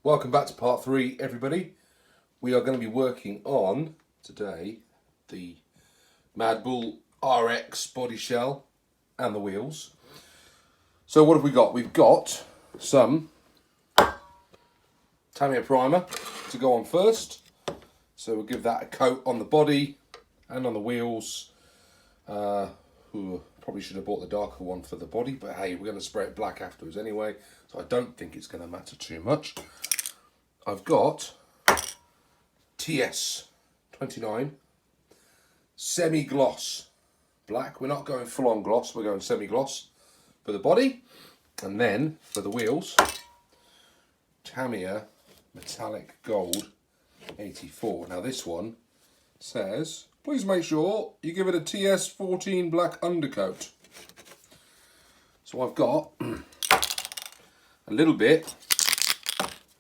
Welcome back to part 3, everybody. We are going to be working on, today, the Madbull RX body shell and the wheels. So what have we got? We've got some Tamiya primer to go on first. So we'll give that a coat on the body and on the wheels. Probably should have bought the darker one for the body, but hey, we're going to spray it black afterwards anyway, so I don't think it's going to matter too much. I've got TS29 semi-gloss black. We're not going full-on gloss, we're going semi-gloss for the body. And then for the wheels, Tamiya metallic gold 84. Now this one says, please make sure you give it a TS14 black undercoat. So I've got a little bit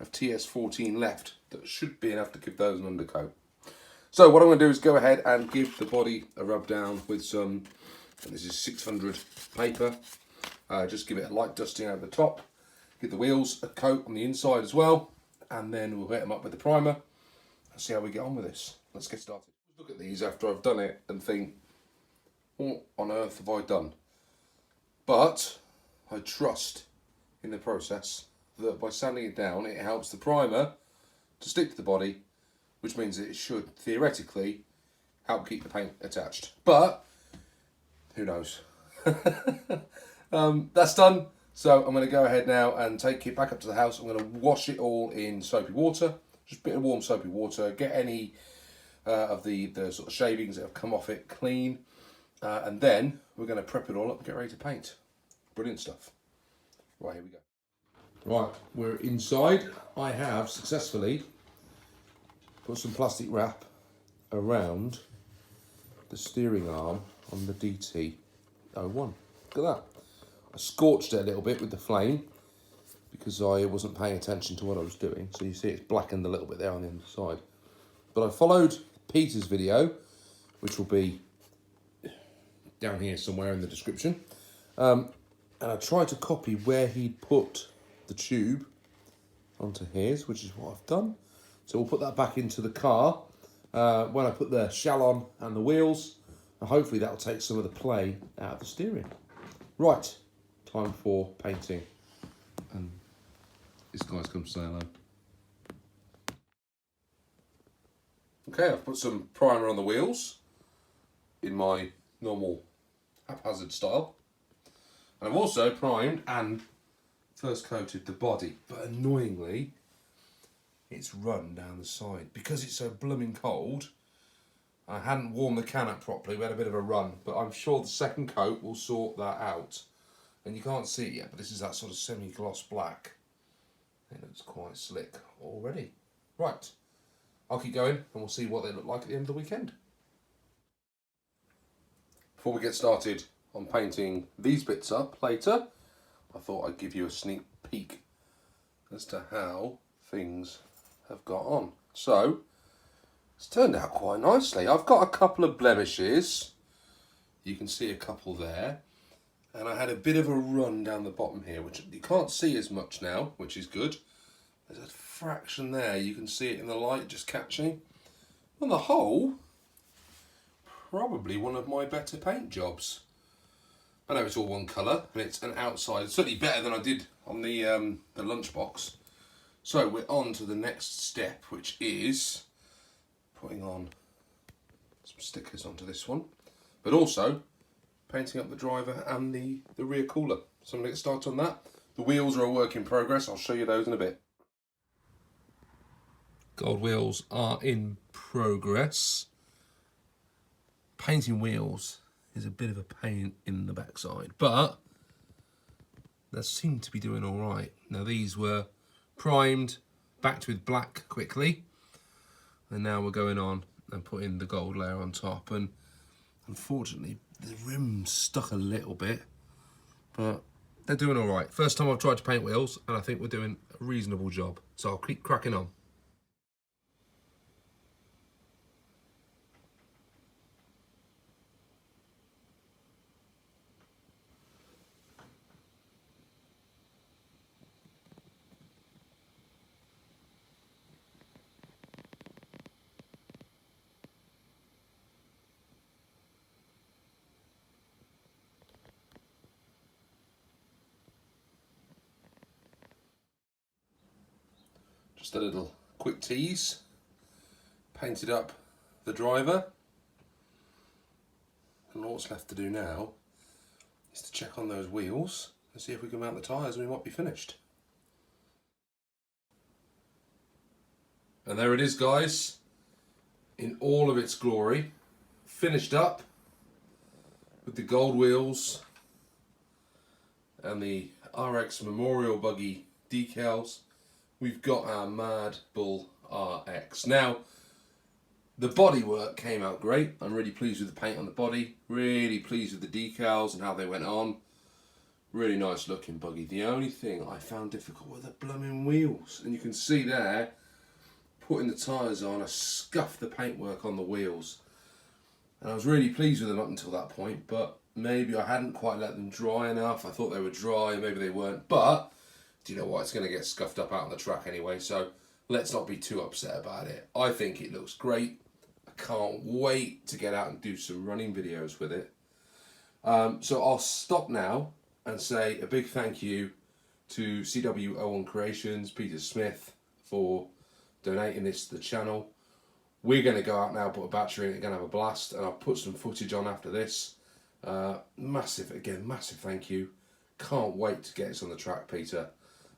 of TS14 left. That should be enough to give those an undercoat. So what I'm going to do is go ahead and give the body a rub down with some, and this is 600 paper. Just give it a light dusting over the top. Give the wheels a coat on the inside as well. And then we'll hit them up with the primer and see how we get on with this. Let's get started. Look at these after I've done it and think, what on earth have I done? But I trust in the process that by sanding it down, it helps the primer to stick to the body, which means it should theoretically help keep the paint attached. But who knows? That's done. So I'm going to go ahead now and take it back up to the house. I'm going to wash it all in soapy water, just a bit of warm soapy water. Get any of the sort of shavings that have come off it clean, and then we're going to prep it all up and get ready to paint. Brilliant stuff. Right, here we go. Right, we're inside. I have successfully put some plastic wrap around the steering arm on the DT01. Look at that. I scorched it a little bit with the flame because I wasn't paying attention to what I was doing. So you see it's blackened a little bit there on the inside. But I followed Peter's video, which will be down here somewhere in the description. And I tried to copy where he'd put the tube onto his, which is what I've done. So we'll put that back into the car when I put the shell on and the wheels, and hopefully that'll take some of the play out of the steering. Right, time for painting. And this guy's come to say hello. Okay, I've put some primer on the wheels in my normal haphazard style. And I've also primed and first coated the body, but annoyingly, it's run down the side. Because it's so blooming cold, I hadn't warmed the can up properly. We had a bit of a run, but I'm sure the second coat will sort that out. And you can't see it yet, but this is that sort of semi-gloss black. It looks quite slick already. Right, I'll keep going and we'll see what they look like at the end of the weekend. Before we get started on painting these bits up later, I thought I'd give you a sneak peek as to how things have got on. So, it's turned out quite nicely. I've got a couple of blemishes. You can see a couple there. And I had a bit of a run down the bottom here, which you can't see as much now, which is good. There's a fraction there. You can see it in the light just catching. On the whole, probably one of my better paint jobs. I know it's all one colour and it's an outside. It's certainly better than I did on the lunchbox. So we're on to the next step, which is putting on some stickers onto this one, but also painting up the driver and the rear cooler. So I'm going to get started on that. The wheels are a work in progress. I'll show you those in a bit. Gold wheels are in progress. Painting wheels is a bit of a pain in the backside, but they seem to be doing all right. Now these were primed, backed with black quickly, and now we're going on and putting the gold layer on top. And unfortunately, the rim's stuck a little bit, but they're doing all right. First time I've tried to paint wheels, and I think we're doing a reasonable job. So I'll keep cracking on. Just a little quick tease. Painted up the driver. And all that's left to do now is to check on those wheels and see if we can mount the tyres and we might be finished. And there it is, guys, in all of its glory, finished up with the gold wheels and the RX Memorial Buggy decals. We've got our Madbull RX. Now, the bodywork came out great. I'm really pleased with the paint on the body, really pleased with the decals and how they went on. Really nice looking buggy. The only thing I found difficult were the blooming wheels. And you can see there, putting the tyres on, I scuffed the paintwork on the wheels. And I was really pleased with them up until that point, but maybe I hadn't quite let them dry enough. I thought they were dry, maybe they weren't. But, do you know what? It's going to get scuffed up out on the track anyway, so let's not be too upset about it. I think it looks great. I can't wait to get out and do some running videos with it. So I'll stop now and say a big thank you to CW01 Creations, Peter Smith, for donating this to the channel. We're going to go out now, put a battery in it, going to have a blast, and I'll put some footage on after this. Massive thank you. Can't wait to get this on the track, Peter.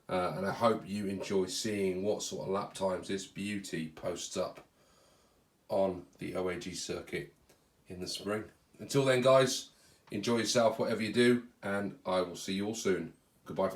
And I hope you enjoy seeing what sort of lap times this beauty posts up on the OAG circuit in the spring. Until then, guys, enjoy yourself, whatever you do, and I will see you all soon. Goodbye for now.